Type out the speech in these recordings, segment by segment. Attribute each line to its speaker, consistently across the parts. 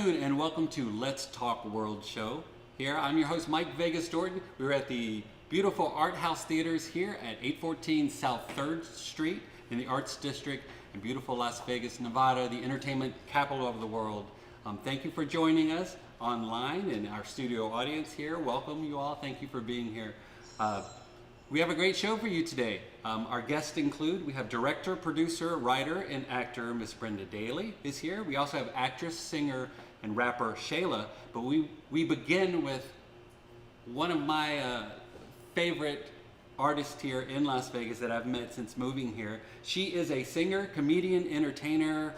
Speaker 1: afternoon and welcome to Let's Talk World Show. Here, I'm your host Mike Vegas Dorton. We're at the beautiful Art House Theaters here at 814 South 3rd Street in the Arts District in beautiful Las Vegas, Nevada, the entertainment capital of the world. Thank you for joining us online and our studio audience here. Welcome you all. Thank you for being here. We have a great show for you today. Our guests include, we have director, producer, writer, and actor Miss Brenda Daley is here. We also have actress, singer, and rapper Shayla. But we begin with one of my favorite artists here in Las Vegas that I've met since moving here. She is a singer, comedian, entertainer.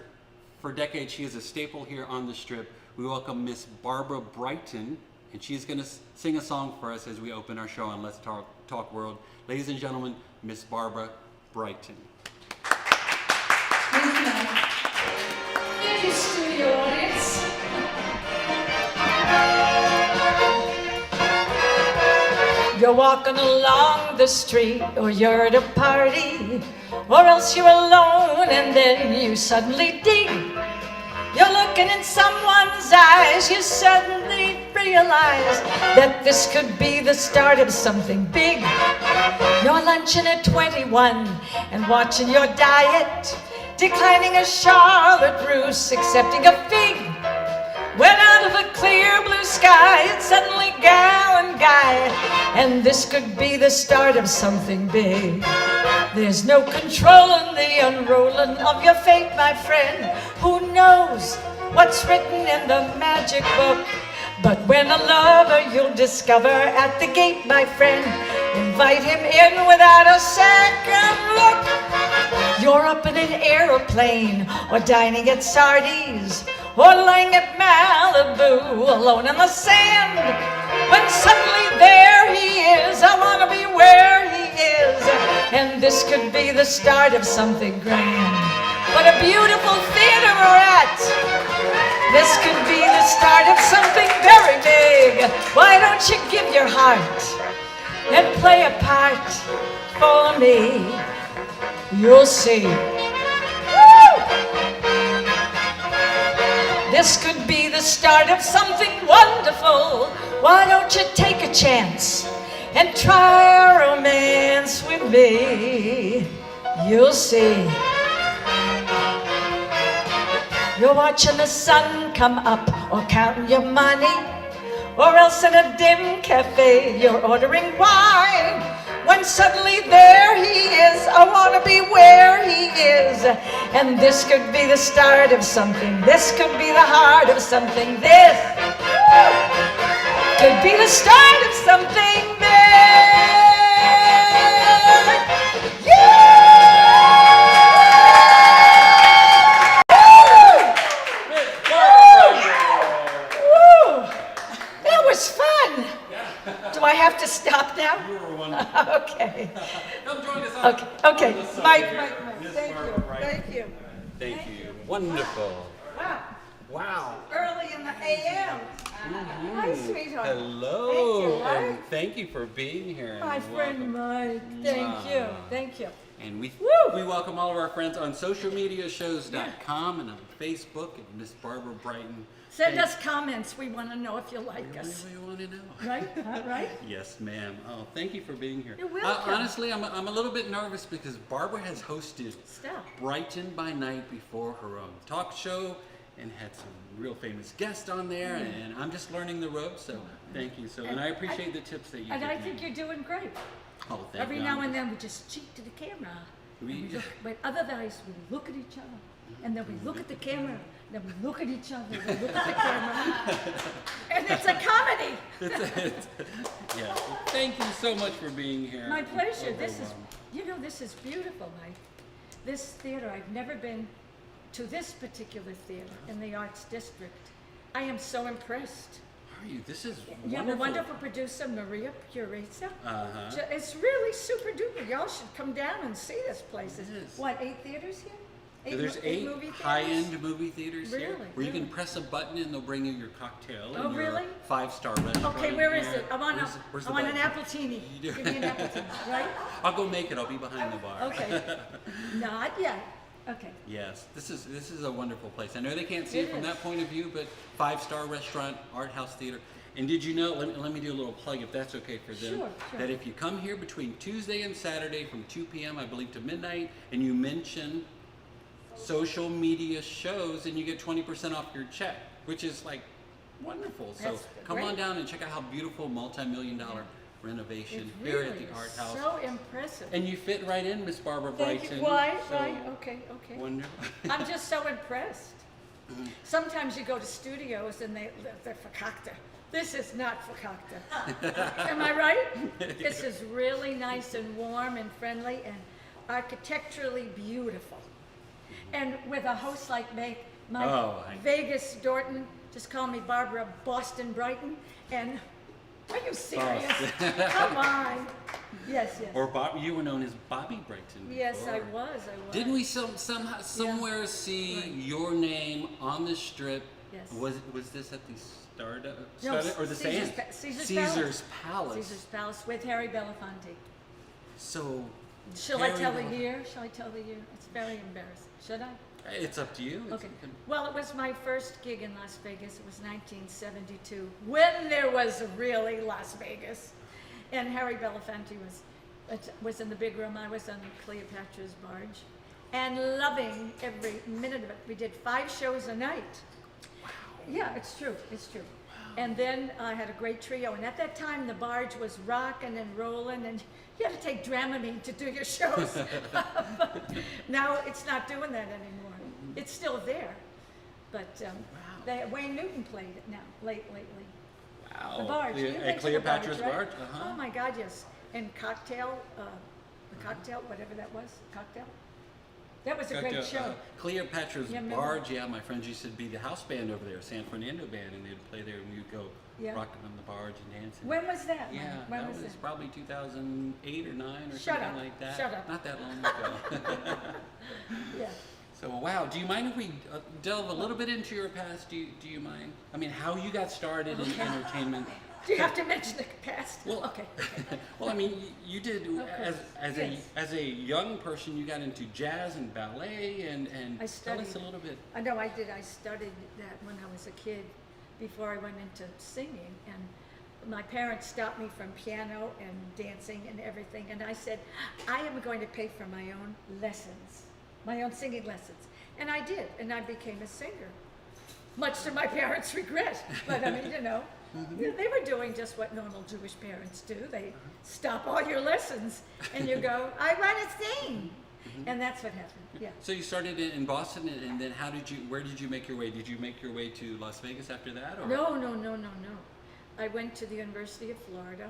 Speaker 1: For decades, she is a staple here on the Strip. We welcome Miss Barbara Brighton, and she's going to sing a song for us as we open our show on Let's Talk World. Ladies and gentlemen, Miss Barbara Brighton.
Speaker 2: Thank you, Mike. Thank you, studio audience. You're walking along the street, or you're at a party, or else you're alone and then you suddenly dig. You're looking in someone's eyes, you suddenly realize that this could be the start of something big. You're lunching at 21 and watching your diet, declining a Charlotte Russe, accepting a fig. When out of a clear blue sky, it's suddenly gal and guy, and this could be the start of something big. There's no controlling the unrolling of your fate, my friend. Who knows what's written in the magic book? But when a lover you'll discover at the gate, my friend, invite him in without a second look. You're up in an aeroplane, or dining at Sardi's, or lying at Malibu, alone in the sand, when suddenly there he is. I want to be where he is, and this could be the start of something grand. What a beautiful theater we're at. This could be the start of something very big. Why don't you give your heart and play a part for me? You'll see. This could be the start of something wonderful. Why don't you take a chance and try a romance with me? You'll see. You're watching the sun come up, or counting your money, or else in a dim cafe you're ordering wine, when suddenly there he is. I want to be where he is, and this could be the start of something. This could be the heart of something. This could be the start of something big. Yeah! Do I have to stop now?
Speaker 1: You were wonderful.
Speaker 2: Okay.
Speaker 1: Come join us on
Speaker 2: Okay. Mike. Thank you.
Speaker 1: Thank you. Wonderful. Wow.
Speaker 2: Early in the AM. Hi, sweetheart.
Speaker 1: Hello.
Speaker 2: Thank you, Mike.
Speaker 1: And thank you for being here.
Speaker 2: My friend Mike. Thank you.
Speaker 1: And we welcome all of our friends on socialmediashows.com and on Facebook and Miss Barbara Brighton.
Speaker 2: Send us comments. We want to know if you like us.
Speaker 1: We want to know.
Speaker 2: Right? Right?
Speaker 1: Yes, ma'am. Oh, thank you for being here.
Speaker 2: You're welcome.
Speaker 1: Honestly, I'm a little bit nervous because Barbara has hosted Brighton by Night before, her own talk show, and had some real famous guests on there, and I'm just learning the ropes, so thank you. And I appreciate the tips that you give me.
Speaker 2: And I think you're doing great.
Speaker 1: Oh, thank
Speaker 2: Every
Speaker 1: you.
Speaker 2: now and then we just cheat to the camera. But otherwise we look at each other, and then we look at the camera, then we look at each other, we look at the camera, and it's a comedy.
Speaker 1: Yeah. Well, thank you so much for being here.
Speaker 2: My pleasure. This is beautiful, Mike. This theater, I've never been to this particular theater in the Arts District. I am so impressed.
Speaker 1: Are you? This is wonderful.
Speaker 2: You have a wonderful producer, Pureza. It's really super duper. Y'all should come down and see this place. What, 8 theaters here?
Speaker 1: There's 8 high-end movie theaters here where you can press a button and they'll bring you your cocktail.
Speaker 2: Oh, really?
Speaker 1: 5-star restaurant.
Speaker 2: Okay, where is it? I want an appletini. Give me an appletini, right?
Speaker 1: I'll go make it. I'll be behind the bar.
Speaker 2: Okay. Not yet. Okay.
Speaker 1: Yes, this is a wonderful place. I know they can't see it
Speaker 2: It
Speaker 1: from
Speaker 2: is.
Speaker 1: that point of view, but 5-star restaurant, art house theater. And did you know, let me do a little plug if that's okay for them,
Speaker 2: Sure, sure.
Speaker 1: that if you come here between Tuesday and Saturday from 2 p.m., I believe, to midnight, and you mention social media shows, and you get 20% off your check, which is like wonderful. So
Speaker 2: That's
Speaker 1: come on
Speaker 2: great.
Speaker 1: down and check out how beautiful multi-million-dollar renovation
Speaker 2: It
Speaker 1: here
Speaker 2: really
Speaker 1: at the Art
Speaker 2: is
Speaker 1: House.
Speaker 2: so impressive.
Speaker 1: And you fit right in, Miss Barbara
Speaker 2: Thank
Speaker 1: Brighton.
Speaker 2: you. Why?
Speaker 1: So
Speaker 2: Right? Okay.
Speaker 1: wonderful.
Speaker 2: I'm just so impressed. Sometimes you go to studios and they're fakakta. This is not fakakta. Am I right? This is really nice and warm and friendly and architecturally beautiful. And with a host like me, Vegas Dorton, just call me Barbara Boston Brighton. And are you serious? Come on. Yes.
Speaker 1: Or you were known as Bobby Brighton.
Speaker 2: Yes,
Speaker 1: before.
Speaker 2: I was.
Speaker 1: Didn't we somehow somewhere see
Speaker 2: Right.
Speaker 1: your name on the strip?
Speaker 2: Yes.
Speaker 1: Was this at the Stardust
Speaker 2: No,
Speaker 1: or the
Speaker 2: Caesar's
Speaker 1: Sands?
Speaker 2: Pa- Caesar's
Speaker 1: Caesar's Palace.
Speaker 2: Caesar's Palace with Harry Belafonte.
Speaker 1: So.
Speaker 2: Shall I
Speaker 1: Harry
Speaker 2: tell the
Speaker 1: Belafonte-
Speaker 2: year? Shall I tell the year? It's very embarrassing. Should I?
Speaker 1: It's up to you.
Speaker 2: Okay. Well, it was my first gig in Las Vegas. It was 1972, when there was really Las Vegas. And Harry Belafonte was in the big room. I was on Cleopatra's barge. And loving every minute of it. We did 5 shows a night.
Speaker 1: Wow.
Speaker 2: Yeah, it's true. It's true. And then I had a great trio. And at that time, the barge was rocking and rolling, and you had to take Dramamine to do your shows. Now it's not doing that anymore. It's still there, but Wayne Newton played it now, lately.
Speaker 1: Wow.
Speaker 2: The barge. You've been to
Speaker 1: At
Speaker 2: the
Speaker 1: Cleopatra's
Speaker 2: right?
Speaker 1: barge. Uh-huh.
Speaker 2: Oh my God, yes. And Cocktail, the Cocktail, whatever that was, Cocktail. That was a great show.
Speaker 1: Cleopatra's
Speaker 2: Yeah, remember?
Speaker 1: barge. Yeah, my friends used to be the house band over there, San Fernando band, and they'd play there, and we'd go rocking on the barge and dancing.
Speaker 2: When was that?
Speaker 1: Yeah,
Speaker 2: when
Speaker 1: that
Speaker 2: was
Speaker 1: was
Speaker 2: that?
Speaker 1: probably 2008 or 9 or
Speaker 2: Shut
Speaker 1: something
Speaker 2: up.
Speaker 1: like that.
Speaker 2: Shut up.
Speaker 1: Not that long ago.
Speaker 2: Yeah.
Speaker 1: So wow, do you mind if we delve a little bit into your past? Do you mind? I mean, how you got started in entertainment?
Speaker 2: Do you have to mention the past?
Speaker 1: Well,
Speaker 2: okay.
Speaker 1: Well, I mean, you did
Speaker 2: Yes.
Speaker 1: as a young person, you got into jazz and ballet, and
Speaker 2: I
Speaker 1: tell us
Speaker 2: studied.
Speaker 1: a little bit.
Speaker 2: I know I did. I studied that when I was a kid before I went into singing. And my parents stopped me from piano and dancing and everything. And I said, I am going to pay for my own lessons, my own singing lessons. And I did. And I became a singer, much to my parents' regret. But I mean, they were doing just what normal Jewish parents do. They stop all your lessons and you go, I want to sing. And that's what happened. Yeah.
Speaker 1: So you started in Boston, and then where did you make your way? Did you make your way to Las Vegas after that? Or?
Speaker 2: No. I went to the University of Florida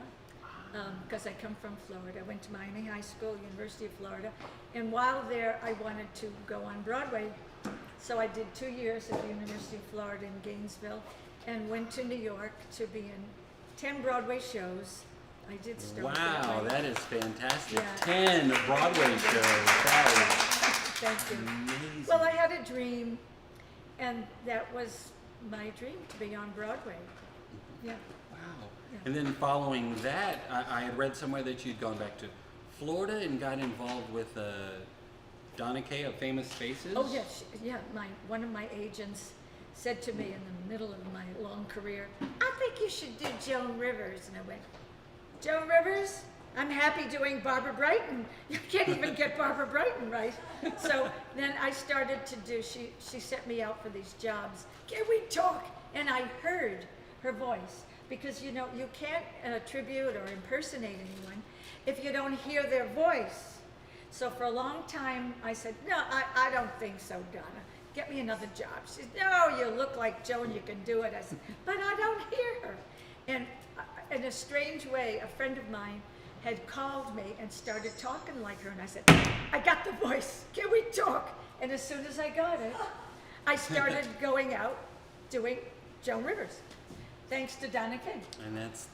Speaker 2: because I come from Florida. I went to Miami High School, University of Florida. And while there, I wanted to go on Broadway. So I did 2 years at the University of Florida in Gainesville and went to New York to be in 10 Broadway shows. I did start
Speaker 1: Wow,
Speaker 2: Broadway.
Speaker 1: that is fantastic.
Speaker 2: Yeah.
Speaker 1: 10 Broadway shows. That
Speaker 2: Thank
Speaker 1: is
Speaker 2: you.
Speaker 1: amazing.
Speaker 2: Well, I had a dream, and that was my dream, to be on Broadway. Yeah.
Speaker 1: Wow.
Speaker 2: Yeah.
Speaker 1: And then following that, I had read somewhere that you'd gone back to Florida and got involved with Donna Kay of Famous Faces.
Speaker 2: Oh, yes. Yeah, one of my agents said to me in the middle of my long career, I think you should do Joan Rivers. And I went, Joan Rivers? I'm happy doing Barbara Brighton. You can't even get Barbara Brighton right. So then I started to do, she sent me out for these jobs. Can we talk? And I heard her voice. Because, you can't tribute or impersonate anyone if you don't hear their voice. So for a long time, I said, no, I don't think so, Donna. Get me another job. She said, no, you look like Joan, you can do it. I said, but I don't hear her. And in a strange way, a friend of mine had called me and started talking like her. And I said, I got the voice. Can we talk? And as soon as I got it, I started going out doing Joan Rivers. thanks to Donna King.
Speaker 1: And that's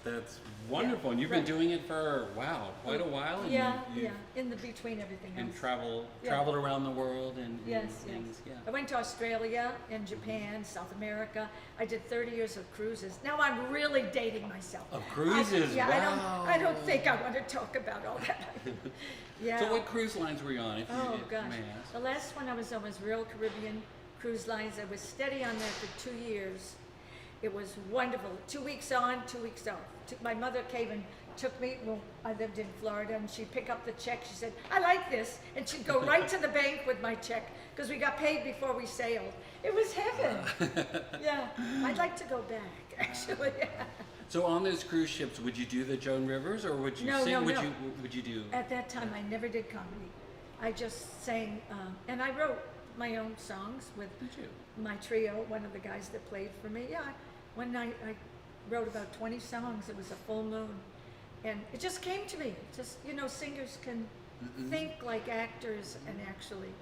Speaker 1: wonderful. And you've been doing it for quite a while. And
Speaker 2: Yeah,
Speaker 1: you,
Speaker 2: in the between everything else.
Speaker 1: And traveled around the world and things. Yeah.
Speaker 2: I went to Australia and Japan, South America. I did 30 years of cruises. Now I'm really dating myself.
Speaker 1: Of cruises, wow.
Speaker 2: I don't think I want to talk about all that. Yeah.
Speaker 1: So what cruise lines were you on? If you
Speaker 2: Gosh.
Speaker 1: may ask?
Speaker 2: The last one I was on was Royal Caribbean Cruise Lines. I was steady on there for 2 years. It was wonderful. 2 weeks on, 2 weeks off. My mother came and took me, I lived in Florida, and she'd pick up the check. She said, I like this. And she'd go right to the bank with my check because we got paid before we sailed. It was heaven. Yeah, I'd like to go back, actually.
Speaker 1: So on those cruise ships, would you do the Joan Rivers or would you sing? Would you do?
Speaker 2: At that time, I never did comedy. I just sang, and I wrote my own songs with my trio, one of the guys that played for me. Yeah, one night I wrote about 20 songs. It was a full moon. And it just came to me. Just, singers can think like actors and actually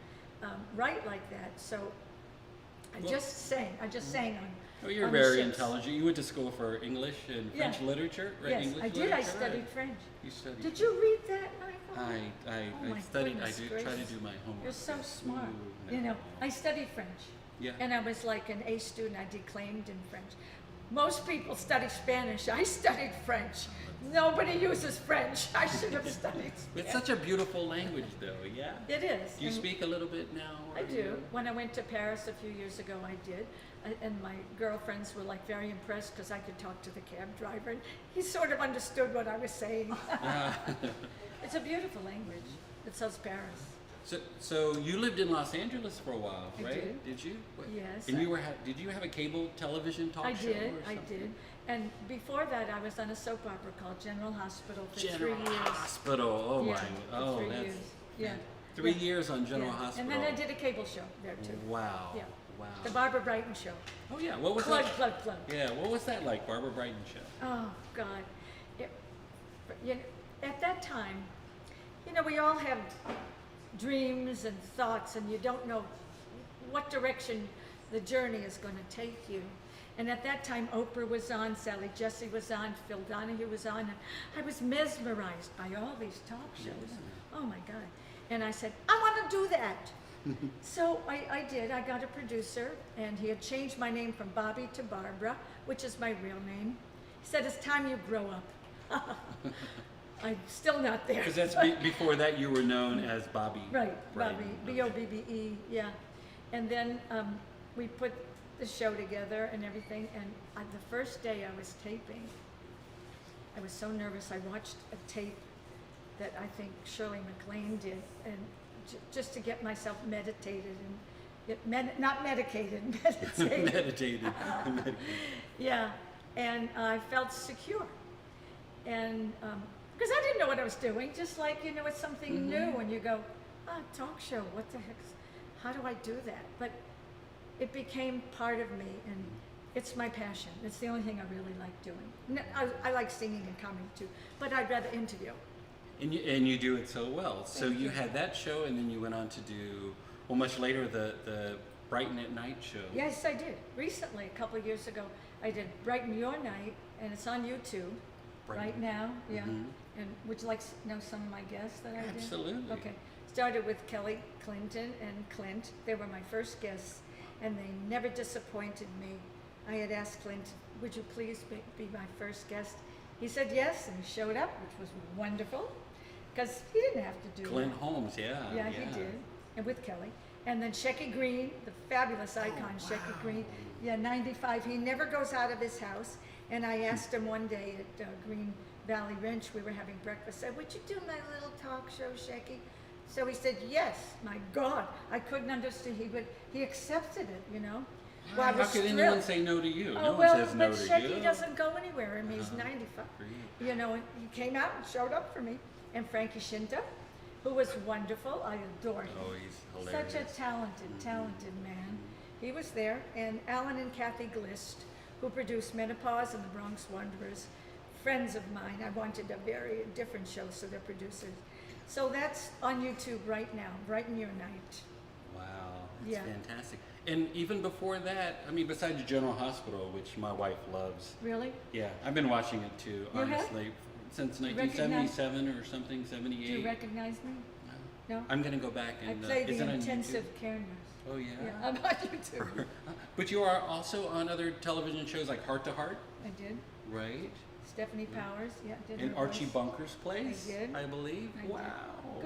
Speaker 2: write like that. So I just sang on.
Speaker 1: Oh, you're very intelligent. You went to school for English and French literature, right?
Speaker 2: Yes,
Speaker 1: English
Speaker 2: I did.
Speaker 1: literature?
Speaker 2: I studied French.
Speaker 1: You studied.
Speaker 2: Did you read that, Michael?
Speaker 1: I studied. I do try to do my homework.
Speaker 2: You're so smart.
Speaker 1: Ooh,
Speaker 2: I studied French.
Speaker 1: Yeah.
Speaker 2: And I was like an A student. I declaimed in French. Most people study Spanish. I studied French. Nobody uses French. I should have studied Spanish.
Speaker 1: It's such a beautiful language, though. Yeah.
Speaker 2: It is.
Speaker 1: Do you speak a little bit now?
Speaker 2: I do. When I went to Paris a few years ago, I did. And my girlfriends were like very impressed because I could talk to the cab driver. And he sort of understood what I was saying. It's a beautiful language. It says Paris.
Speaker 1: So you lived in Los Angeles for a while, right?
Speaker 2: I did.
Speaker 1: Did you?
Speaker 2: Yes.
Speaker 1: And did you have a cable television talk show?
Speaker 2: I did. And before that, I was on a soap opera called General Hospital for
Speaker 1: General
Speaker 2: 3 years.
Speaker 1: Hospital. Oh
Speaker 2: Yeah,
Speaker 1: my.
Speaker 2: for
Speaker 1: Oh,
Speaker 2: 3
Speaker 1: that's
Speaker 2: years. Yeah.
Speaker 1: 3 years on General Hospital.
Speaker 2: And then I did a cable show there too.
Speaker 1: Wow.
Speaker 2: Yeah.
Speaker 1: Wow.
Speaker 2: The Barbara Brighton show.
Speaker 1: Oh yeah. What was
Speaker 2: Plug,
Speaker 1: that?
Speaker 2: plug, plug.
Speaker 1: Yeah. What was that like, Barbara Brighton show?
Speaker 2: Oh God. At that time, we all have dreams and thoughts, and you don't know what direction the journey is going to take you. And at that time, Oprah was on, Sally Jesse was on, Phil Donahue was on, and I was mesmerized by all these talk shows. Oh my God. And I said, I want to do that. So I did. I got a producer, and he had changed my name from Bobby to Barbara, which is my real name. He said, it's time you grow up. I'm still not there.
Speaker 1: Because that's before that you were known as Bobby.
Speaker 2: Right,
Speaker 1: Brighton.
Speaker 2: Bobby, B-O-B-B-E, yeah. And then we put the show together and everything, and the first day I was taping, I was so nervous. I watched a tape that I think Shirley MacLaine did, and just to get myself meditated and not medicated, meditated.
Speaker 1: Meditated.
Speaker 2: Yeah, and I felt secure, and because I didn't know what I was doing, just like it's something new, and you go, talk show, what the heck? How do I do that? But it became part of me, and it's my passion. It's the only thing I really like doing. I like singing and comedy too, but I'd rather interview.
Speaker 1: And you do it so well. So you had that show, and then you went on to do, much later, the Brighton at Night show.
Speaker 2: Yes, I did. Recently, a couple of years ago, I did Brighton Your Night, and it's on YouTube right now. Yeah. And would you like to know some of my guests that I did?
Speaker 1: Absolutely.
Speaker 2: Okay. Started with Kelly Clinton and Clint. They were my first guests, and they never disappointed me. I had asked Clint, would you please be my first guest? He said yes, and he showed up, which was wonderful, because he didn't have to do
Speaker 1: Clint
Speaker 2: that.
Speaker 1: Holmes, yeah.
Speaker 2: Yeah, he did, and with Kelly. And then Shecky Green, the fabulous icon, Shecky Green. Yeah, 95. He never goes out of his house. And I asked him one day at Green Valley Ranch, we were having breakfast, I said, would you do my little talk show, Shecky? So he said, yes. My God, I couldn't understand. He accepted it, Well, I was
Speaker 1: How could
Speaker 2: thrilled.
Speaker 1: anyone say no to you?
Speaker 2: Oh,
Speaker 1: No
Speaker 2: well,
Speaker 1: one says no
Speaker 2: but
Speaker 1: to
Speaker 2: Shecky
Speaker 1: you.
Speaker 2: doesn't go anywhere. I mean, he's 95. And he came out and showed up for me. And Frankie Shinta, who was wonderful. I adore him.
Speaker 1: Oh, he's hilarious.
Speaker 2: Such a talented man. He was there. And Alan and Kathy Glist, who produced Menopause and the Bronx Wanderers, friends of mine. I wanted a very different show, so they're producers. So that's on YouTube right now, Brighten Your Night.
Speaker 1: Wow, that's fantastic. And even before that, I mean, besides General Hospital, which my wife loves.
Speaker 2: Really?
Speaker 1: Yeah, I've been watching it too,
Speaker 2: You have?
Speaker 1: honestly, since
Speaker 2: You
Speaker 1: 1977 or something, 78.
Speaker 2: Do you recognize me? No?
Speaker 1: I'm gonna go back
Speaker 2: I
Speaker 1: and
Speaker 2: play
Speaker 1: is
Speaker 2: the
Speaker 1: it on
Speaker 2: intensive
Speaker 1: YouTube?
Speaker 2: care nurse.
Speaker 1: Oh yeah.
Speaker 2: Yeah, I'm on YouTube.
Speaker 1: But you are also on other television shows like Heart to Heart,
Speaker 2: I did.
Speaker 1: right?
Speaker 2: Stephanie Powers, yeah, did
Speaker 1: And
Speaker 2: her
Speaker 1: Archie
Speaker 2: voice.
Speaker 1: Bunker's plays,
Speaker 2: I did.
Speaker 1: I believe.
Speaker 2: I did.
Speaker 1: Wow.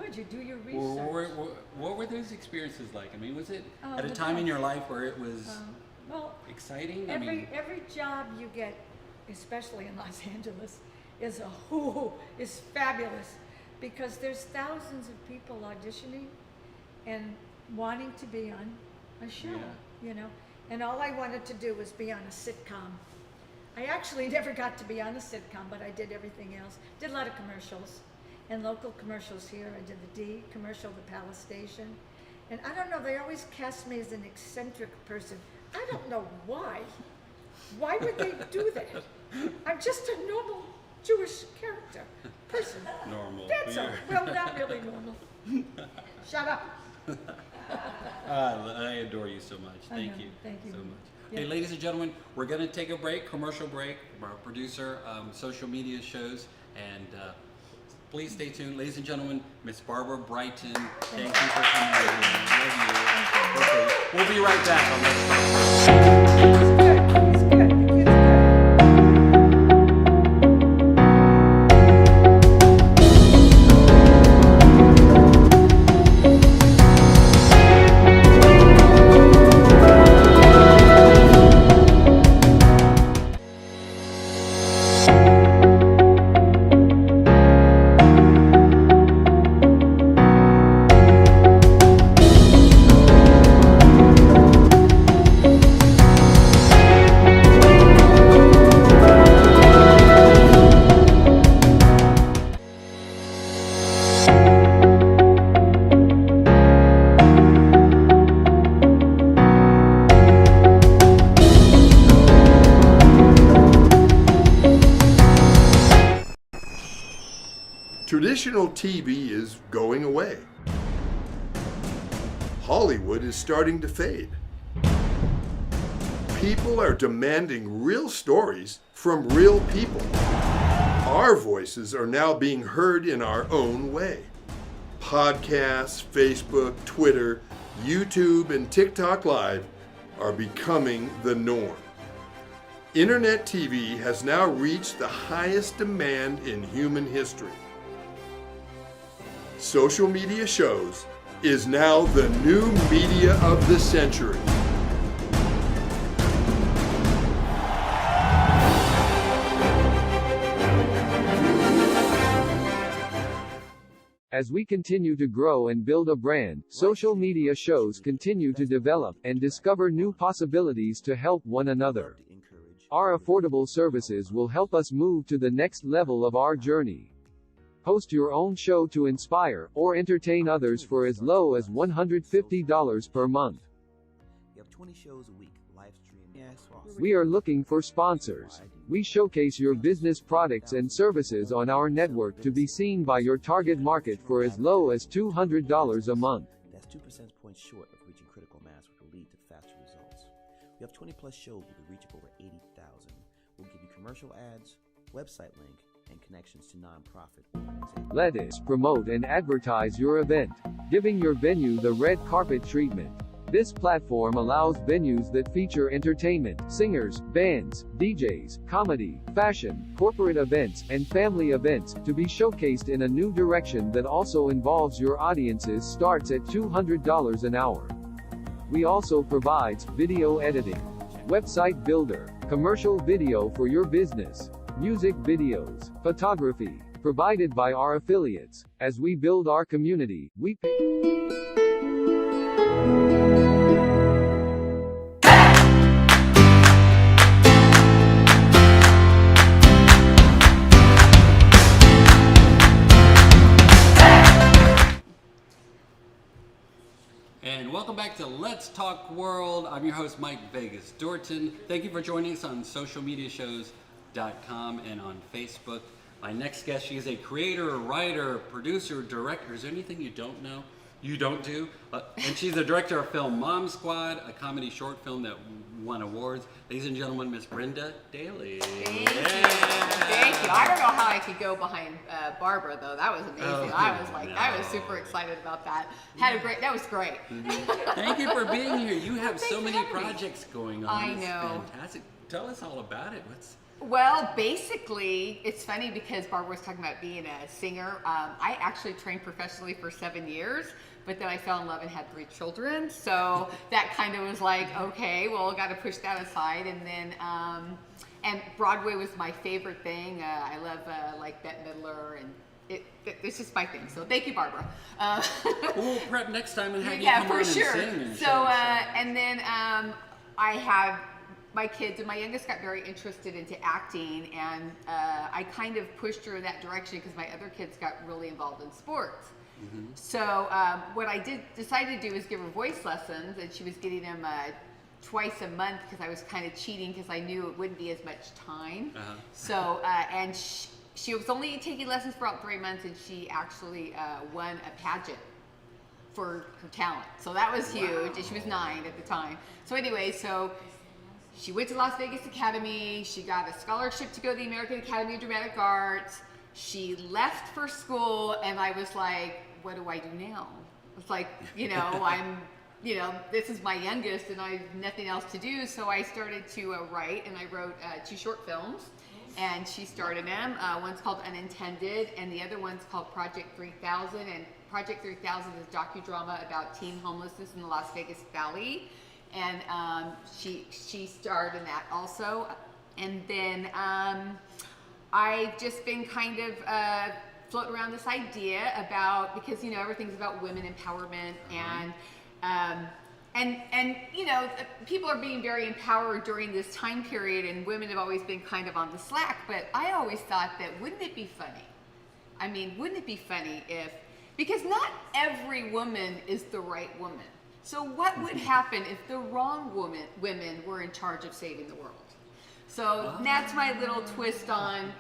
Speaker 2: Good, you do your
Speaker 1: What
Speaker 2: research.
Speaker 1: what were those experiences like? I mean, was it
Speaker 2: Oh,
Speaker 1: at a
Speaker 2: the
Speaker 1: time in
Speaker 2: best.
Speaker 1: your life where it was
Speaker 2: Well,
Speaker 1: exciting? I mean,
Speaker 2: every job you get, especially in Los Angeles, is is fabulous, because there's thousands of people auditioning and wanting to be on a show,
Speaker 1: Yeah.
Speaker 2: you know. And all I wanted to do was be on a sitcom. I actually never got to be on a sitcom, but I did everything else. Did a lot of commercials, and local commercials here. I did the D commercial, the Palace Station. And I don't know, they always cast me as an eccentric person. I don't know why. Why would they do that? I'm just a normal Jewish person.
Speaker 1: normal.
Speaker 2: That's all. Well, not really normal. Shut up.
Speaker 1: I adore you so much.
Speaker 2: I
Speaker 1: Thank
Speaker 2: know.
Speaker 1: you.
Speaker 2: Thank you.
Speaker 1: So much.
Speaker 2: Yeah.
Speaker 1: Hey, ladies and gentlemen, we're going to take a break, commercial break from our producer, social media shows, and please stay tuned. Ladies and gentlemen, Miss Barbara Brighton, thank you for coming in. Love you. Okay, we'll be right back on Let's Talk.
Speaker 2: It's good. It's good. The kid's good.
Speaker 3: Traditional TV is going away. Hollywood is starting to fade. People are demanding real stories from real people. Our voices are now being heard in our own way. Podcasts, Facebook, Twitter, YouTube, and TikTok Live are becoming the norm. Internet TV has now reached the highest demand in human history. Social media shows is now the new media of the century.
Speaker 4: As we continue to grow and build a brand, social media shows continue to develop and discover new possibilities to help one another. Our affordable services will help us move to the next level of our journey. Host your own show to inspire or entertain others for as low as $150 per month.
Speaker 5: You have 20 shows a week, live stream.
Speaker 4: We are looking for sponsors. We showcase your business products and services on our network to be seen by your target market for as low as $200 a month.
Speaker 5: That's 2 percentage points short of reaching critical mass, which will lead to faster results. We have 20 plus shows with a reach of over 80,000. We'll give you commercial ads, website link, and connections to nonprofit organizations.
Speaker 4: Let us promote and advertise your event, giving your venue the red carpet treatment. This platform allows venues that feature entertainment, singers, bands, DJs, comedy, fashion, corporate events, and family events to be showcased in a new direction that also involves your audiences starts at $200 an hour. We also provides video editing, website builder, commercial video for your business, music videos, photography, provided by our affiliates. As we build our community, we pay.
Speaker 1: And welcome back to Let's Talk World. I'm your host, Mike Vegas Dorton. Thank you for joining us on socialmediashows.com and on Facebook. My next guest, she is a creator, writer, producer, director. Is there anything you don't know? You don't do? And she's the director of film Mom Squad, a comedy short film that won awards. Ladies and gentlemen, Miss Brenda Daley.
Speaker 6: Thank you. Thank you. I don't know how I could go behind Barbara though. That was amazing.
Speaker 1: Oh,
Speaker 6: I was super excited about that. That was great.
Speaker 1: Thank you for being here. You have
Speaker 6: Thanks
Speaker 1: so
Speaker 6: for
Speaker 1: many
Speaker 6: having me.
Speaker 1: projects going on.
Speaker 6: I
Speaker 1: It's
Speaker 6: know.
Speaker 1: fantastic. Tell us all about it.
Speaker 6: Well, basically, it's funny because Barbara was talking about being a singer. I actually trained professionally for 7 years, but then I fell in love and had 3 children. So that kind of was like, okay, well, got to push that aside. And then, and Broadway was my favorite thing. I love like Bette Midler, and it's just my thing. So thank you, Barbara.
Speaker 1: We'll prep next time and have you
Speaker 6: Yeah,
Speaker 1: come
Speaker 6: for
Speaker 1: on and
Speaker 6: sure.
Speaker 1: sing. And
Speaker 6: So,
Speaker 1: show us.
Speaker 6: and then I had my kids, and my youngest got very interested into acting, and I kind of pushed her in that direction because my other kids got really involved in sports. So what I decided to do was give her voice lessons, and she was getting them twice a month because I was kind of cheating because I knew it wouldn't be as much time. So, and she was only taking lessons for about 3 months, and she actually won a pageant for her talent. So that was huge, and she was 9 at the time. So anyway, so she went to Las Vegas Academy. She got a scholarship to go to the American Academy of Dramatic Arts. She left for school, and I was like, what do I do now? It's like, this is my youngest, and I have nothing else to do. So I started to write, and I wrote 2 short films, and she starred in them. One's called Unintended, and the other one's called Project 3000. And Project 3000 is a docudrama about teen homelessness in the Las Vegas Valley. And she starred in that also. And then I've just been kind of floating around this idea about, because everything's about women empowerment, and people are being very empowered during this time period, and women have always been kind of on the slack. But I always thought that wouldn't it be funny? I mean, wouldn't it be funny because not every woman is the right woman. So what would happen if the wrong women were in charge of saving the world? So that's my little twist on,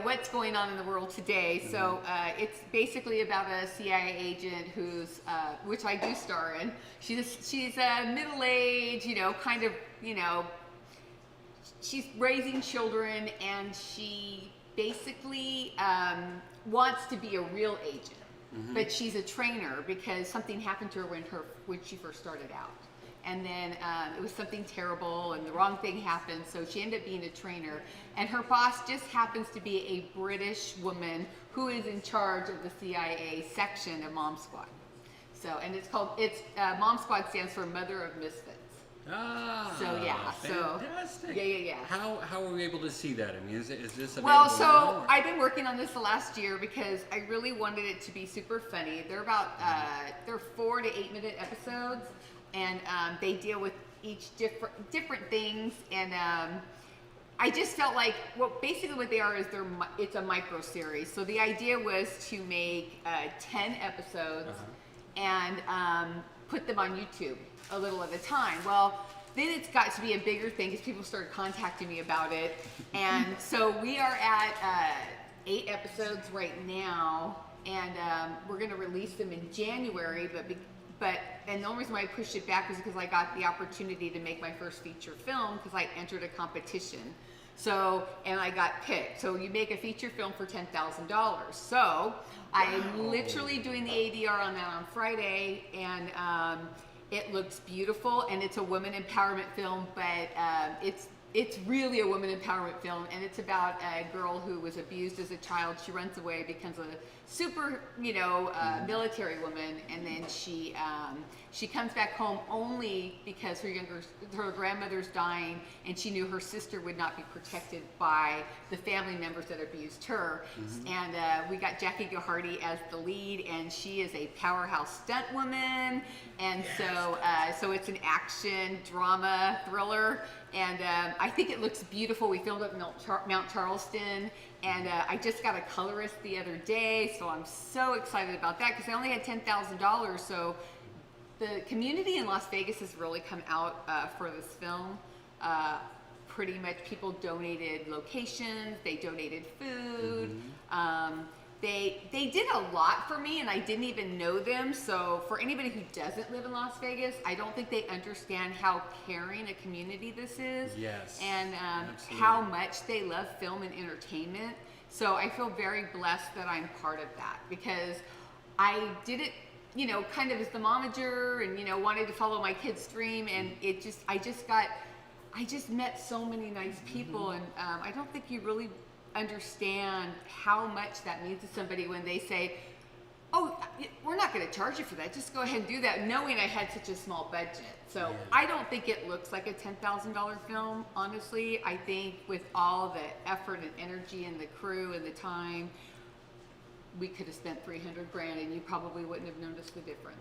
Speaker 6: what's going on in the world today. So it's basically about a CIA agent who's, which I do star in. She's middle-aged, she's raising children, and she basically wants to be a real agent. But she's a trainer because something happened to her when she first started out. And then it was something terrible, and the wrong thing happened, so she ended up being a trainer. And her boss just happens to be a British woman who is in charge of the CIA section of Mom Squad. So, and it's Mom Squad stands for Mother of Misfits. So yeah,
Speaker 1: fantastic.
Speaker 6: Yeah.
Speaker 1: How are we able to see that? I mean, is this available?
Speaker 6: Well, so
Speaker 1: now,
Speaker 6: I've been working on this the last year because I really wanted it to be super funny. They're about they're 4 to 8 minute episodes, and they deal with each different things. And I just felt like basically what they are is it's a micro series. So the idea was to make 10 episodes and put them on YouTube a little at a time. Well, then it's got to be a bigger thing because people started contacting me about it. And so we are at 8 episodes right now, and we're going to release them in January. And the only reason why I pushed it back was because I got the opportunity to make my first feature film because I entered a competition. So, and I got picked. So you make a feature film for $10,000. So I'm literally doing the ADR on that on Friday, and it looks beautiful, and it's a women empowerment film, but it's really a women empowerment film, and it's about a girl who was abused as a child. She runs away, becomes a super, military woman, and then she comes back home only because her grandmother's dying, and she knew her sister would not be protected by the family members that abused her. And we got Jackie Gaharty as the lead, and she is a powerhouse stunt woman, and so it's an action drama thriller. And I think it looks beautiful. We filmed it at Mount Charleston, and I just got a colorist the other day, so I'm so excited about that because I only had $10,000. So the community in Las Vegas has really come out for this film. Pretty much people donated locations, they donated food. they did a lot for me, and I didn't even know them. So for anybody who doesn't live in Las Vegas, I don't think they understand how caring a community this is.
Speaker 1: Yes,
Speaker 6: And
Speaker 1: absolutely.
Speaker 6: how much they love film and entertainment. So I feel very blessed that I'm part of that, because I did it, you know, kind of as the momager, and, you know, wanted to follow my kid's dream, and I just met so many nice people, and I don't think you really understand how much that means to somebody when they say, oh, we're not going to charge you for that, just go ahead and do that, knowing I had such a small budget. So I don't think it looks like a $10,000 film, honestly. I think with all the effort and energy and the crew and the time, we could have spent $300,000 and you probably wouldn't have noticed the difference.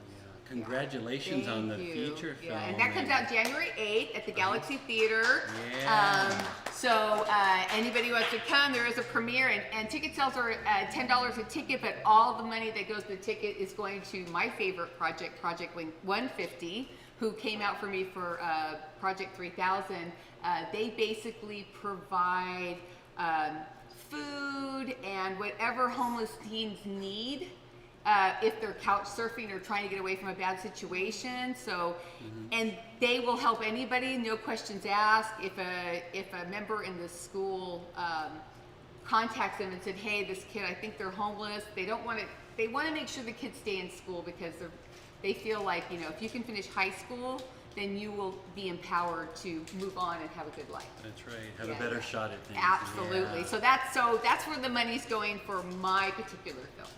Speaker 1: Congratulations on the
Speaker 6: Thank you.
Speaker 1: feature film.
Speaker 6: Yeah, and that comes out January 8th at the Galaxy Theater.
Speaker 1: Yeah.
Speaker 6: So anybody who wants to come, there is a premiere, and ticket sales are $10 a ticket, but all the money that goes to the ticket is going to my favorite project, Project 150, who came out for me for Project 3000. They basically provide food and whatever homeless teens need. If they're couch surfing or trying to get away from a bad situation. So, and they will help anybody, no questions asked. If a member in the school contacts them and said, hey, this kid, I think they're homeless. They want to make sure the kids stay in school, because they feel like, you know, if you can finish high school, then you will be empowered to move on and have a good life.
Speaker 1: That's right. Have a better shot at things.
Speaker 6: Absolutely.
Speaker 1: Yeah.
Speaker 6: So that's where the money's going for my particular film.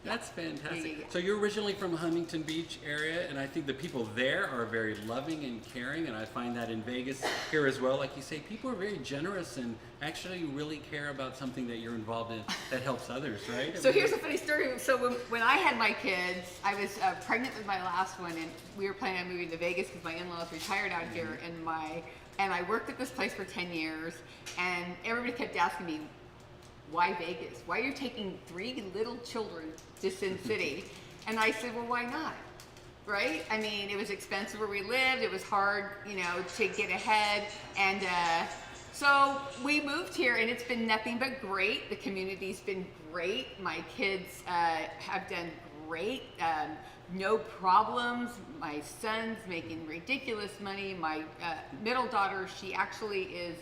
Speaker 1: That's fantastic.
Speaker 6: Yeah.
Speaker 1: So you're originally from Huntington Beach area, and I think the people there are very loving and caring, and I find that in Vegas here as well. Like you say, people are very generous and actually really care about something that you're involved in that helps others, right?
Speaker 6: So here's a funny story. So when I had my kids, I was pregnant with my last one, and we were planning on moving to Vegas because my in-laws retired out here, and I worked at this place for 10 years, and everybody kept asking me, why Vegas? Why are you taking 3 little children to Sin City? And I said, well, why not? Right? I mean, it was expensive where we lived. It was hard, you know, to get ahead. And so we moved here, and it's been nothing but great. The community's been great. My kids have done great. No problems. My son's making ridiculous money. My middle daughter, she actually is...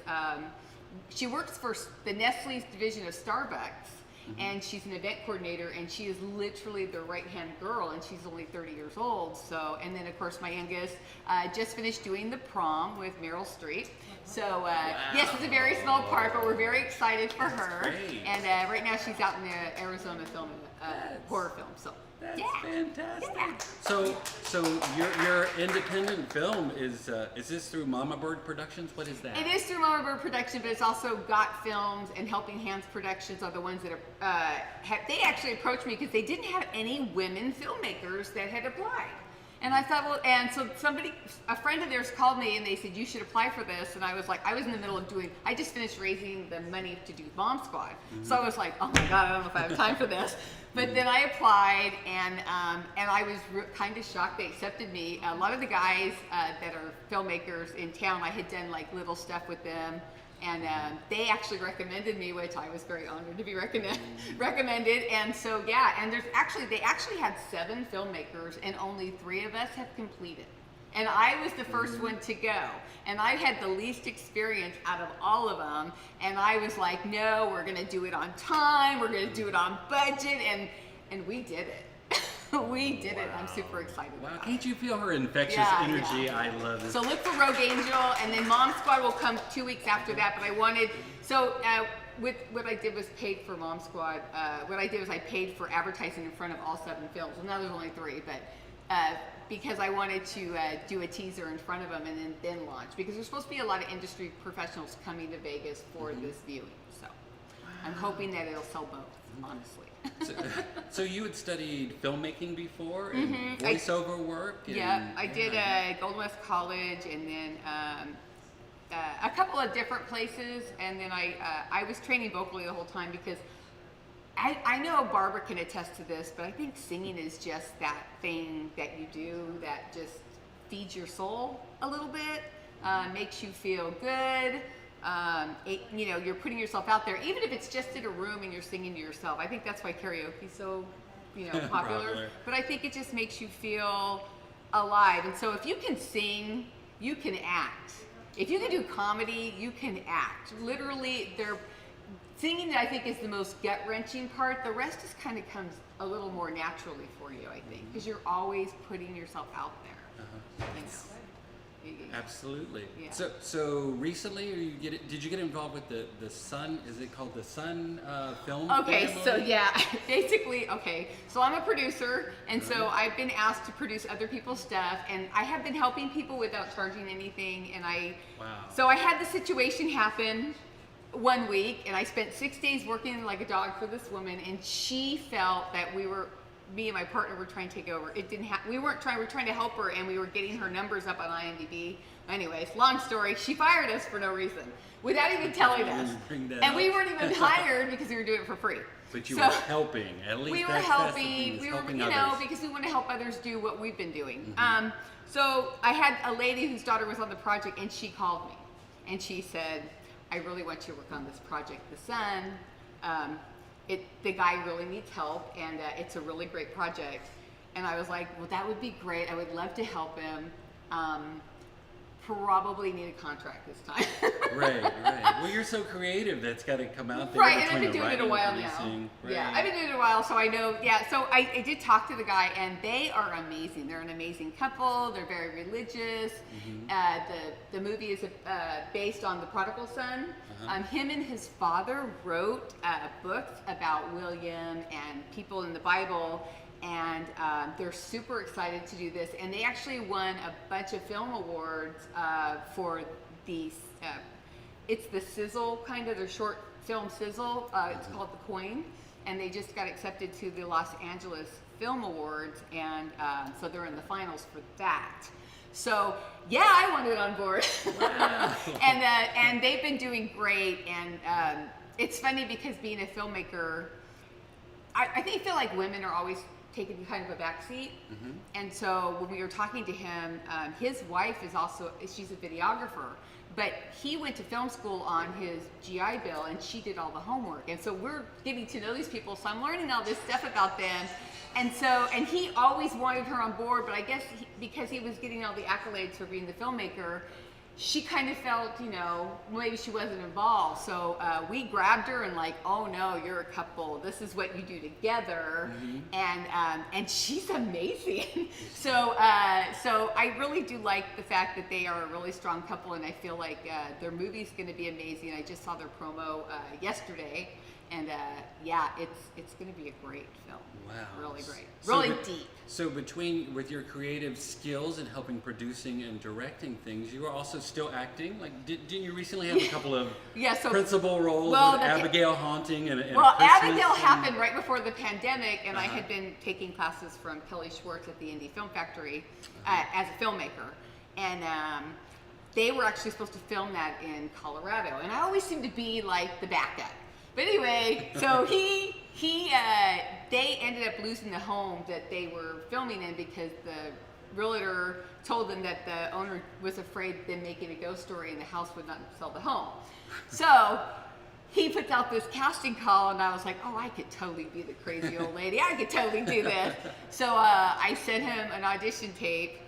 Speaker 6: she works for the Nestle's division of Starbucks, and she's an event coordinator, and she is literally the right-hand girl, and she's only 30 years old. So, and then of course my youngest just finished doing the prom with Meryl Streep. So yes, it's a very small part, but we're very excited for her.
Speaker 1: Great.
Speaker 6: And right now she's out in Arizona filming horror film. So
Speaker 1: That's
Speaker 6: yeah.
Speaker 1: fantastic.
Speaker 6: Yeah.
Speaker 1: So your independent film is this through Mama Bird Productions? What is that?
Speaker 6: It is through Mama Bird Production, but it's also Got Films and Helping Hands Productions are the ones that are, they actually approached me because they didn't have any women filmmakers that had applied. And I thought, well, and so a friend of theirs called me and they said, you should apply for this. And I was like, I was in the middle of I just finished raising the money to do Mom Squad. So I was like, oh my God, I don't know if I have time for this. But then I applied, and I was kind of shocked they accepted me. A lot of the guys that are filmmakers in town, I had done like little stuff with them. And they actually recommended me, which I was very honored to be recommended. And so, yeah, and they actually had 7 filmmakers, and only 3 of us have completed. And I was the first one to go. And I had the least experience out of all of them. And I was like, no, we're gonna do it on time, we're gonna do it on budget, and we did it. We did it. I'm super excited.
Speaker 1: Wow,
Speaker 6: about
Speaker 1: can't
Speaker 6: it.
Speaker 1: you feel her infectious energy?
Speaker 6: Yeah.
Speaker 1: I love it.
Speaker 6: So look for Rogue Angel, and then Mom Squad will come 2 weeks after that. But I wanted, with what I did was paid for Mom Squad. What I did was I paid for advertising in front of all 7 films. Well, now there's only 3, but because I wanted to do a teaser in front of them and then launch. Because there's supposed to be a lot of industry professionals coming to Vegas for this viewing. So I'm hoping that it'll sell both, honestly.
Speaker 1: So you had studied filmmaking before and voiceover work? And,
Speaker 6: yeah, I did Golden West College, and then a couple of different places, and then I was training vocally the whole time because I know Barbara can attest to this, but I think singing is just that thing that you do that just feeds your soul a little bit, makes you feel good. you're putting yourself out there, even if it's just in a room and you're singing to yourself. I think that's why karaoke is so, popular. But I think it just makes you feel alive. And so if you can sing, you can act. If you can do comedy, you can act. Literally, singing, I think, is the most gut-wrenching part. The rest just kind of comes a little more naturally for you, I think, because you're always putting yourself out there.
Speaker 1: Absolutely.
Speaker 6: Yeah.
Speaker 1: So recently, did you get involved with the Sun? Is it called the Sun film?
Speaker 6: Okay,
Speaker 1: family?
Speaker 6: so yeah, basically, so I'm a producer, and so I've been asked to produce other people's stuff, and I have been helping people without charging anything, and so I had the situation happen one week, and I spent 6 days working like a dog for this woman, and she felt that me and my partner were trying to take over. It didn't we were trying to help her, and we were getting her numbers up on IMDb. Anyways, long story, she fired us for no reason, without even telling us. And we weren't even hired because we were doing it for free.
Speaker 1: But you were helping, at least.
Speaker 6: We were helping, because we want to help others do what we've been doing. So I had a lady whose daughter was on the project, and she called me, and she said, I really want you to work on this project, The Sun. The guy really needs help, and it's a really great project. And I was like, well, that would be great. I would love to help him. Probably need a contract this time.
Speaker 1: Right. Well, you're so creative. That's got to come out there.
Speaker 6: Right, and I've been doing it a while now.
Speaker 1: Right.
Speaker 6: Yeah, I've been doing it a while, so I know. Yeah, so I did talk to the guy, and they are amazing. They're an amazing couple. They're very religious. The movie is based on the prodigal son. Him and his father wrote books about William and people in the Bible. And they're super excited to do this, and they actually won a bunch of film awards for these. It's the Sizzle kind of, their short film Sizzle. It's called The Coin, and they just got accepted to the Los Angeles Film Awards, and so they're in the finals for that. So yeah, I wanted on board. Wow. And they've been doing great, and it's funny because being a filmmaker, I feel like women are always taking kind of a backseat. And so when we were talking to him, his wife she's a videographer, but he went to film school on his GI Bill, and she did all the homework. And so we're getting to know these people, so I'm learning all this stuff about them. And he always wanted her on board, but I guess because he was getting all the accolades for being the filmmaker, she kind of felt, maybe she wasn't involved. So we grabbed her and like, oh no, you're a couple. This is what you do together. And she's amazing. So I really do like the fact that they are a really strong couple, and I feel like their movie's going to be amazing. I just saw their promo yesterday, and it's going to be a great film.
Speaker 1: Wow.
Speaker 6: Really great. Really deep.
Speaker 1: So with your creative skills and helping producing and directing things, you were also still acting? Like, didn't you recently have a couple of principal roles with Abigail Haunting and
Speaker 6: Abigail happened right before the pandemic, and I had been taking classes from Kelly Schwartz at the Indie Film Factory as a filmmaker. And they were actually supposed to film that in Colorado, and I always seem to be like the backup. But anyway, so they ended up losing the home that they were filming in because the realtor told them that the owner was afraid of them making a ghost story and the house would not sell the home. So he puts out this casting call, and I was like, oh, I could totally be the crazy old lady. I could totally do this. So I sent him an audition tape,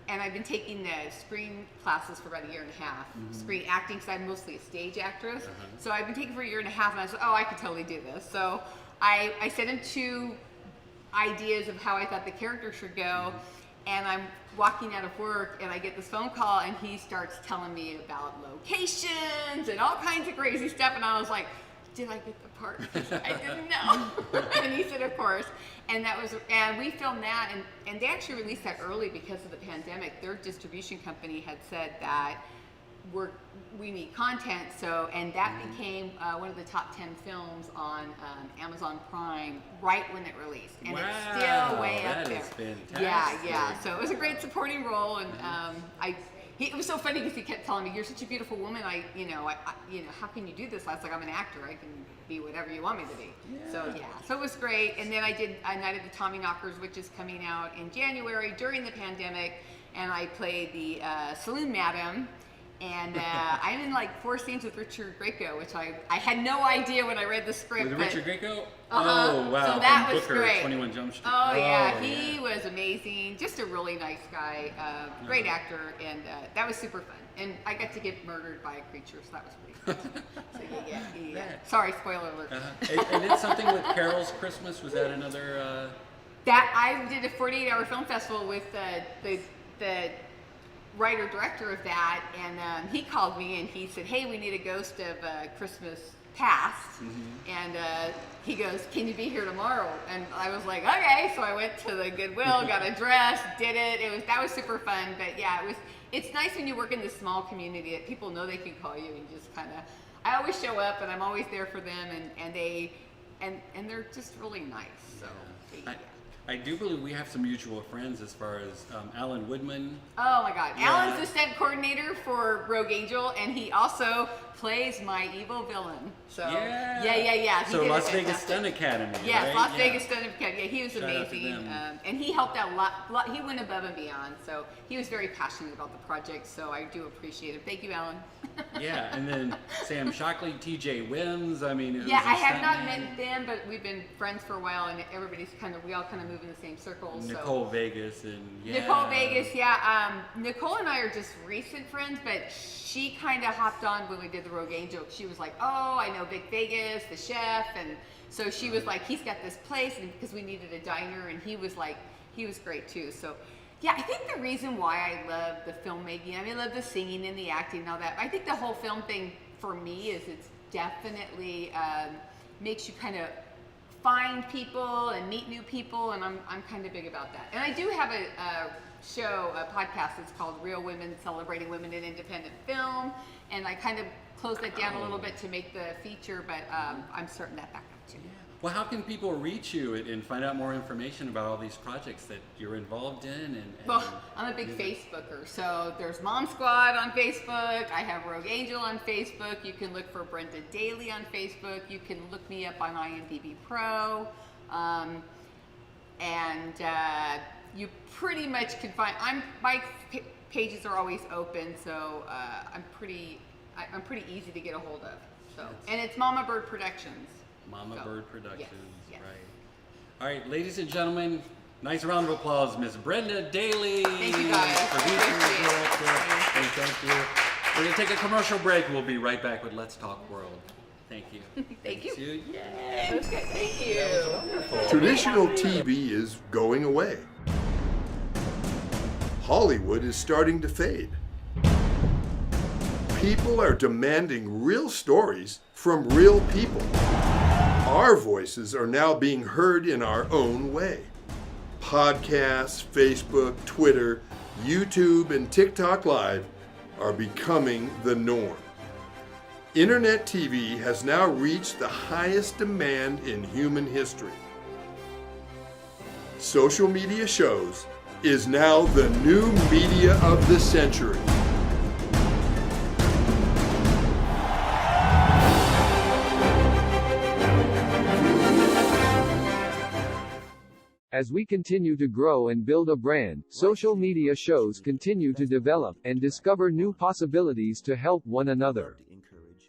Speaker 6: and I've been taking the screen classes for about a year and a half. Screen acting, because I'm mostly a stage actress. So I've been taking for a year and a half, and I said, oh, I could totally do this. So I sent him 2 ideas of how I thought the character should go, and I'm walking out of work, and I get this phone call, and he starts telling me about locations and all kinds of crazy stuff, and I was like, did I get the part? I didn't know. And he said, of course. And we filmed that, and they actually released that early because of the pandemic. Their distribution company had said that we need content, and that became one of the top 10 films on Amazon Prime right when it released, and it's still way up there.
Speaker 1: That is fantastic.
Speaker 6: Yeah. So it was a great supporting role, and it was so funny because he kept telling me, "You're such a beautiful woman. How can you do this?" I was like, "I'm an actor. I can be whatever you want me to be." Yeah. So it was great. And then I did A Night of the Tommyknockers, which is coming out in January during the pandemic, and I played the saloon madam. And I'm in like 4 scenes with Richard Grieco, which I had no idea when I read the script.
Speaker 1: With Richard Grieco?
Speaker 6: Uh-huh.
Speaker 1: Oh, wow.
Speaker 6: So that
Speaker 1: From
Speaker 6: was
Speaker 1: Booker,
Speaker 6: great.
Speaker 1: 21 Jump Street.
Speaker 6: Oh, yeah, he was amazing. Just a really nice guy, great actor, and that was super fun. And I got to get murdered by a creature, so that was pretty fun. So yeah. Sorry, spoiler alert.
Speaker 1: And it's something with Carol's Christmas. Was that another?
Speaker 6: That I did a 48-hour film festival with the writer-director of that, and he called me and he said, hey, we need a ghost of Christmas past. And he goes, can you be here tomorrow? And I was like, okay. So I went to the Goodwill, got a dress, did it. That was super fun. But yeah, it's nice when you work in this small community that people know they can call you and just kind of, I always show up and I'm always there for them, and they're just really nice. So yeah.
Speaker 1: I do believe we have some mutual friends as far as Alan Woodman.
Speaker 6: Oh my God.
Speaker 1: Yeah.
Speaker 6: Alan's the stunt coordinator for Rogue Angel, and he also plays my evil villain. So yeah. He
Speaker 1: So
Speaker 6: did
Speaker 1: Las
Speaker 6: it
Speaker 1: Vegas
Speaker 6: fantastic.
Speaker 1: Stunt Academy.
Speaker 6: Yes,
Speaker 1: right?
Speaker 6: Las Vegas Stunt Academy. Yeah, he was
Speaker 1: Shout out to
Speaker 6: amazing,
Speaker 1: them.
Speaker 6: and he helped out a lot. He went above and beyond. So he was very passionate about the project. So I do appreciate it. Thank you, Alan.
Speaker 1: Yeah, and then Sam Shockley, TJ Wims. I mean,
Speaker 6: Yeah, I have not met them, but we've been friends for a while, and we all kind of move in the same circles.
Speaker 1: Nicole Vegas and
Speaker 6: Nicole Vegas, yeah. Nicole and I are just recent friends, but she kind of hopped on when we did the Rogue Angel. She was like, oh, I know Vic Vegas, the chef, and so she was like, he's got this place, and because we needed a diner, and he was great too. So yeah, I think the reason why I love the filmmaking, I love the singing and the acting and all that. I think the whole film thing for me is it's definitely makes you kind of find people and meet new people, and I'm kind of big about that. And I do have a podcast that's called Real Women, Celebrating Women in Independent Film, and I kind of closed that down a little bit to make the feature, but I'm starting that back up too.
Speaker 1: Well, how can people reach you and find out more information about all these projects that you're involved in?
Speaker 6: Well, I'm a big Facebooker, so there's Mom Squad on Facebook. I have Rogue Angel on Facebook. You can look for Brenda Daley on Facebook. You can look me up on IMDb Pro, and you pretty much can find. My pages are always open, so I'm pretty easy to get a hold of. So, and it's Mama Bird Productions.
Speaker 1: Bird Productions,
Speaker 6: yes.
Speaker 1: right. All right, ladies and gentlemen, nice round of applause, Miss Brenda Daley.
Speaker 6: Thank you guys.
Speaker 1: For being here. And thank you. We're going to take a commercial break. We'll be right back with Let's Talk World. Thank you.
Speaker 6: Thank you.
Speaker 1: Yay.
Speaker 6: Okay, thank you.
Speaker 3: Traditional TV is going away. Hollywood is starting to fade. People are demanding real stories from real people. Our voices are now being heard in our own way. Podcasts, Facebook, Twitter, YouTube, and TikTok Live are becoming the norm. Internet TV has now reached the highest demand in human history. Social media shows is now the new media of the century.
Speaker 4: As we continue to grow and build a brand, social media shows continue to develop and discover new possibilities to help one another.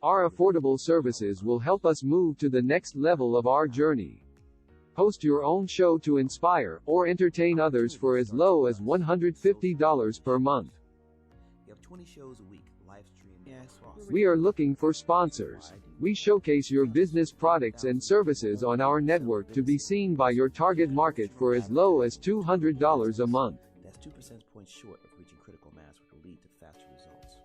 Speaker 4: Our affordable services will help us move to the next level of our journey. Host your own show to inspire or entertain others for as low as $150 per month.
Speaker 5: You have 20 shows a week, live stream.
Speaker 4: We are looking for sponsors. We showcase your business products and services on our network to be seen by your target market for as low as $200 a month.
Speaker 5: That's 2 percentage points short of reaching critical mass, which will lead to faster results.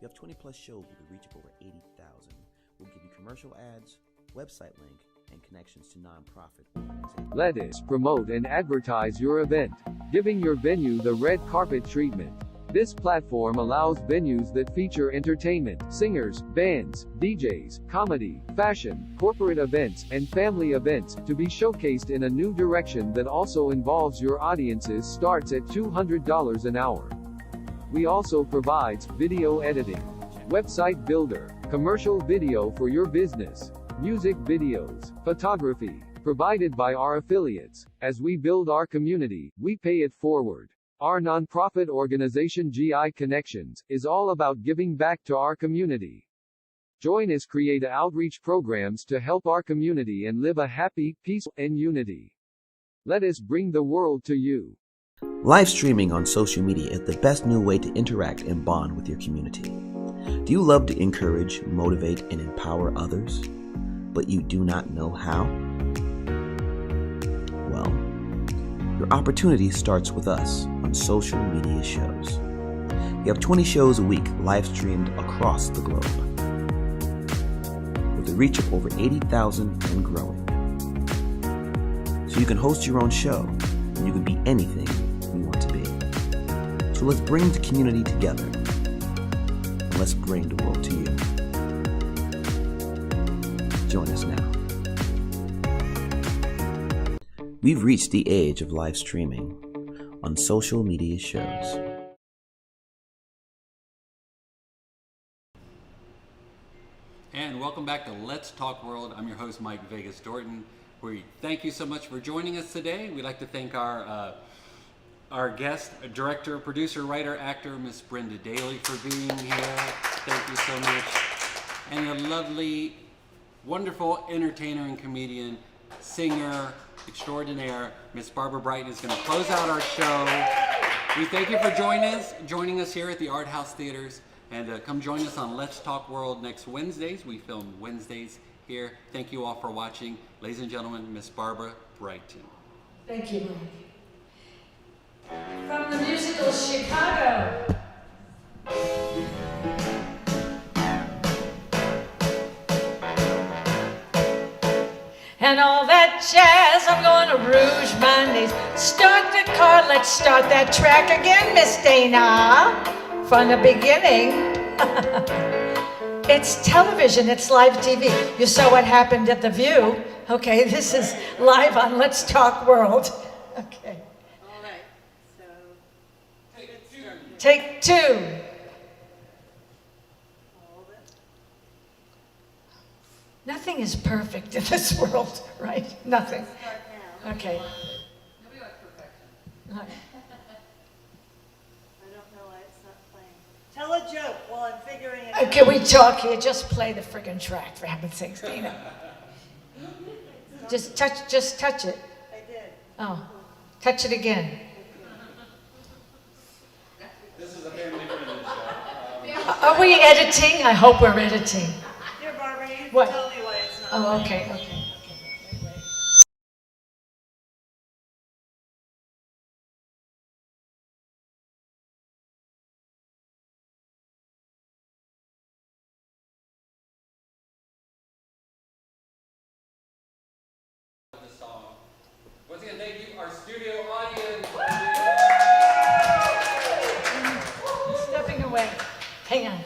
Speaker 5: We have 20 plus shows with a reach of over 80,000. We'll give you commercial ads, website link, and connections to nonprofit organizations.
Speaker 4: Let us promote and advertise your event, giving your venue the red carpet treatment. This platform allows venues that feature entertainment, singers, bands, DJs, comedy, fashion, corporate events, and family events to be showcased in a new direction that also involves your audiences starts at $200 an hour. We also provides video editing, website builder, commercial video for your business, music videos, photography, provided by our affiliates. As we build our community, we pay it forward. Our nonprofit organization GI Connections is all about giving back to our community. Join us create outreach programs to help our community and live a happy, peaceful, and unity. Let us bring the world to you.
Speaker 5: Live streaming on social media is the best new way to interact and bond with your community. Do you love to encourage, motivate, and empower others, but you do not know how? Well, your opportunity starts with us on social media shows. We have 20 shows a week live streamed across the globe, with a reach of over 80,000 and growing. So you can host your own show, and you can be anything you want to be. So let's bring the community together, and let's bring the world to you. Join us now. We've reached the age of live streaming on social media shows.
Speaker 1: And welcome back to Let's Talk World. I'm your host, Mike Vegas Dorton. We thank you so much for joining us today. We'd like to thank our guest, director, producer, writer, actor, Miss Brenda Daley, for being here. Thank you so much. And the lovely, wonderful entertainer and comedian, singer extraordinaire, Miss Barbara Brighton is going to close out our show. We thank you for joining us here at the Art House Theaters. And come join us on Let's Talk World next Wednesdays. We film Wednesdays here. Thank you all for watching. Ladies and gentlemen, Miss Barbara Brighton.
Speaker 2: Thank you, Mike. From the musical Chicago. And all that jazz, I'm gonna rouge my knees. Start the car, let's start that track again, Miss Dana. From the beginning. It's television, it's live TV. You saw what happened at The View. Okay, this is live on Let's Talk World. Okay.
Speaker 7: All right, so
Speaker 2: Take two.
Speaker 7: hold it.
Speaker 2: Nothing is perfect in this world, right? Nothing.
Speaker 7: Start now.
Speaker 2: Okay.
Speaker 6: Nobody likes perfection.
Speaker 2: All right.
Speaker 7: I don't know why it's not playing. Tell a joke while I'm figuring it out.
Speaker 2: Can we talk here? Just play the friggin' track, for heaven's sakes, Dana. Just touch it.
Speaker 7: I did.
Speaker 2: Oh, touch it again.
Speaker 1: This is a family-friendly show.
Speaker 2: Are we editing? I hope we're editing.
Speaker 7: Here, Barbara, you
Speaker 2: What?
Speaker 7: tell me why it's not
Speaker 2: Oh,
Speaker 7: playing.
Speaker 2: okay.
Speaker 1: Once again, thank you, our studio audience.
Speaker 2: Stepping away. Hang on.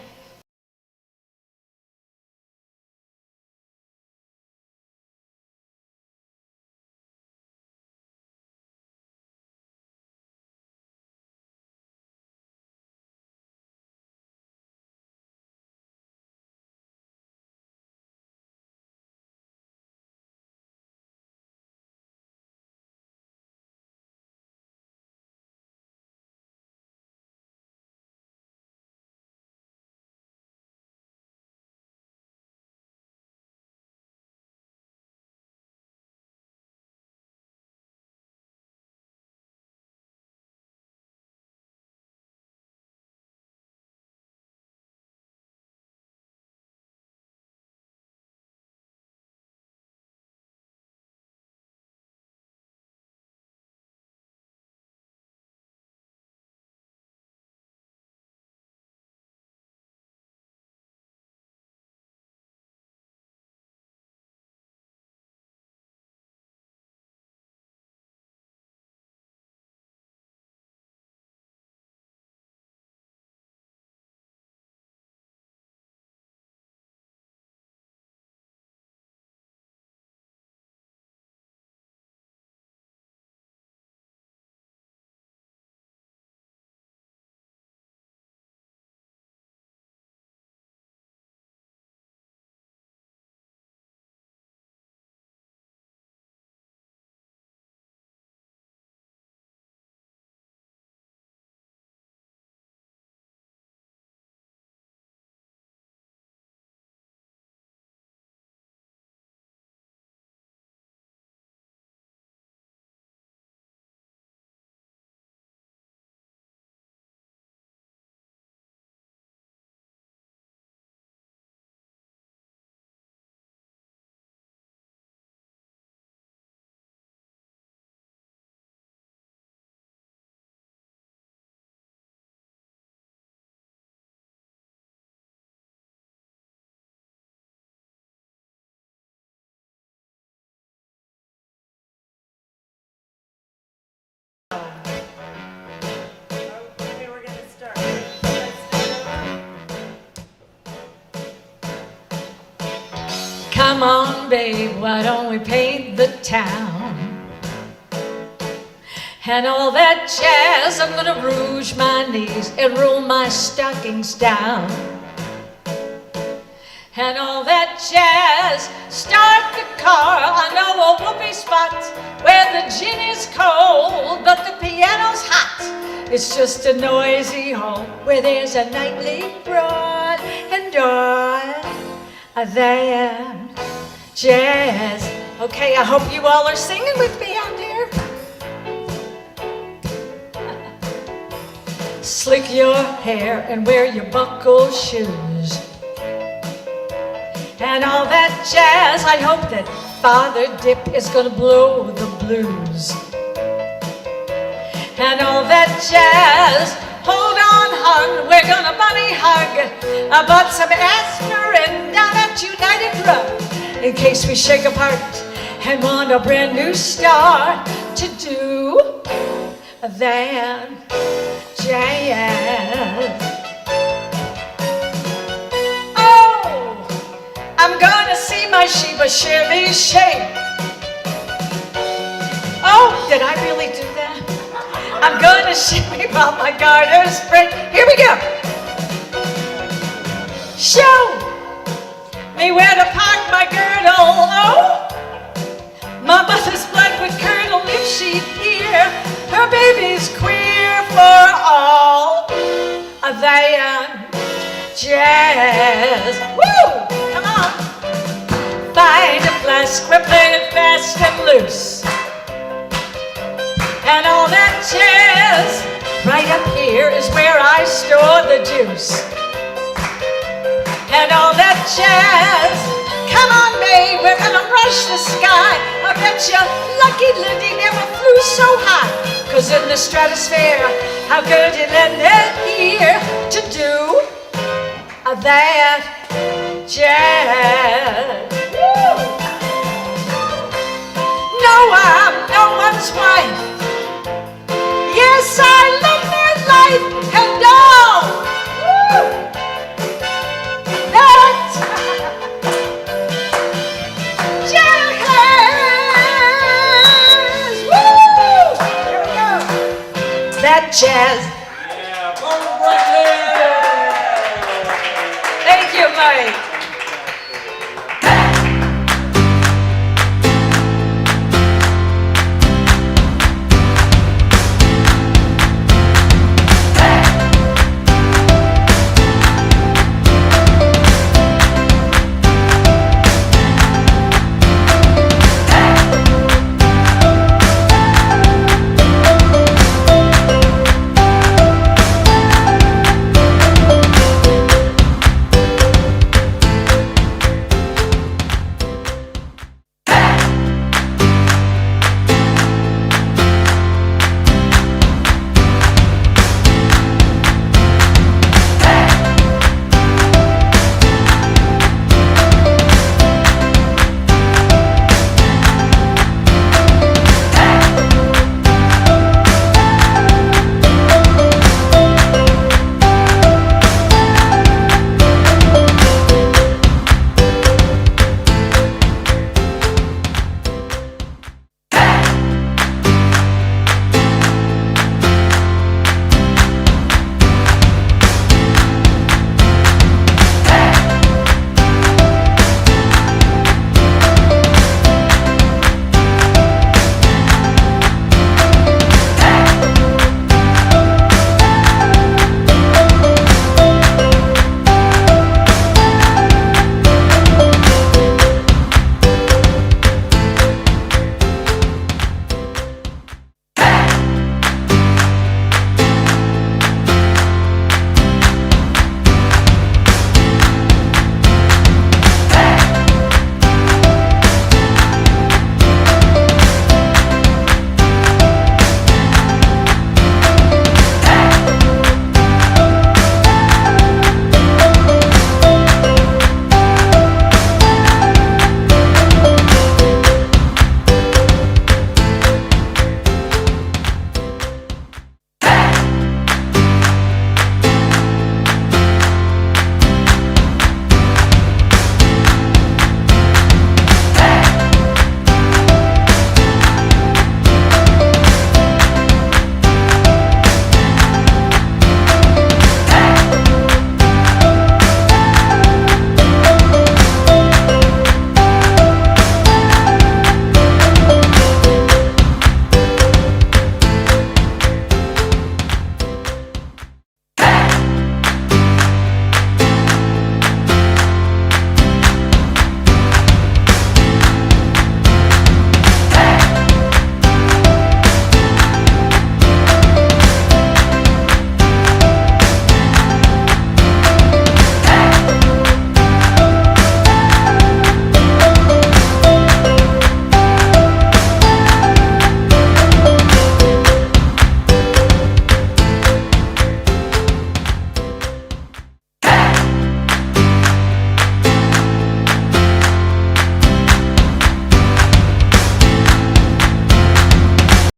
Speaker 2: Come on, babe, why don't we paint the town? And all that jazz, I'm gonna rouge my knees and roll my stockings down. And all that jazz, start the car. I know a whoopee spot where the gin is cold, but the piano's hot. It's just a noisy hall where there's a nightly broad and all that jazz. Okay, I hope you all are singing with me out there. Slick your hair and wear your buckle shoes. And all that jazz, I hope that Father Dip is gonna blow the blues. And all that jazz, hold on, hon, we're gonna bunny hug. I bought some aspirin down at United Drug in case we shake apart and want a brand new start to do that jazz. I'm gonna see my Sheba Shirley shape. Oh, did I really do that? I'm gonna shimmy while my garters break. Here we go. Show me where to park my girdle. Oh, my mother's blood would curdle if she'd hear her baby's queer for all of that jazz. Woo! Come on. Find a flask, we're playing fast and loose. And all that jazz, right up here is where I store the juice. And all that jazz, come on babe, we're gonna rush the sky. I bet you Lucky Lindy never flew so high. 'Cause in the stratosphere, how good it ended here to do that jazz. Woo! No, I'm no one's wife. Yes, I love their life and all. Woo! That jazz. Woo! Here we go. That jazz.